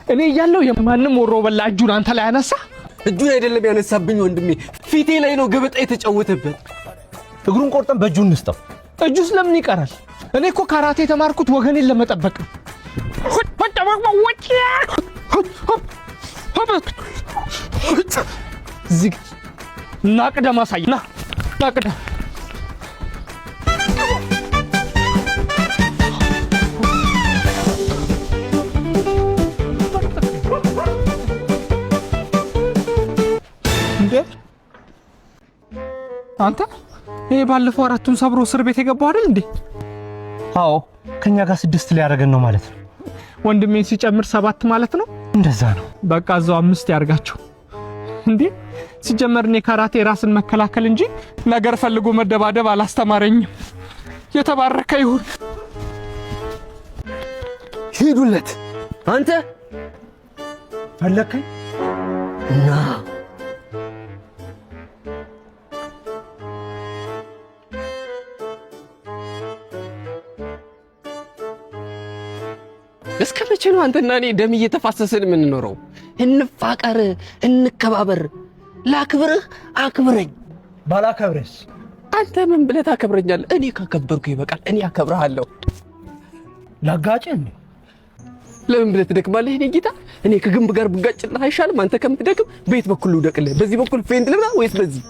እኔ እያለሁ የማንም ወሮ በላ እጁን አንተ ላይ ያነሳ? እጁን አይደለም ያነሳብኝ ወንድሜ፣ ፊቴ ላይ ነው ገበጣ የተጫወተበት። እግሩን ቆርጠን በእጁ እንስጠው። እጁስ ለምን ይቀራል? እኔ እኮ ካራቴ የተማርኩት ወገኔን ለመጠበቅ ነው። ዝግ ናቅደም አሳይ ና ናቅደም እንዴ አንተ ይሄ ባለፈው አራቱን ሰብሮ እስር ቤት የገባው አይደል እንዴ? አዎ ከኛ ጋር 6 ሊያደርገን ነው ማለት ነው። ወንድሜን ሲጨምር 7 ማለት ነው። እንደዛ ነው። በቃ እዛው 5 ያርጋቸው እንዴ። ሲጀመር እኔ ካራቴ ራስን መከላከል እንጂ ነገር ፈልጎ መደባደብ አላስተማረኝም። የተባረከ ይሁን። ሂዱለት። አንተ ፈለከኝ ና እስከ መቼ ነው አንተና እኔ ደም እየተፋሰሰን የምንኖረው? እንፋቀር፣ እንከባበር። ላክብርህ፣ አክብረኝ። ባላከብረስ አንተ ምን ብለህ ታከብረኛለህ? እኔ ካከበርኩ ይበቃል። እኔ አከብርሃለሁ። ላጋጭን ለምን ብለህ ትደክማለህ? እኔ ጌታ፣ እኔ ከግንብ ጋር ብጋጭልህ አይሻልም? አንተ ከምትደክም በየት በኩል ልውደቅልህ? በዚህ በኩል ፌንት ልብላ ወይስ በዚህ?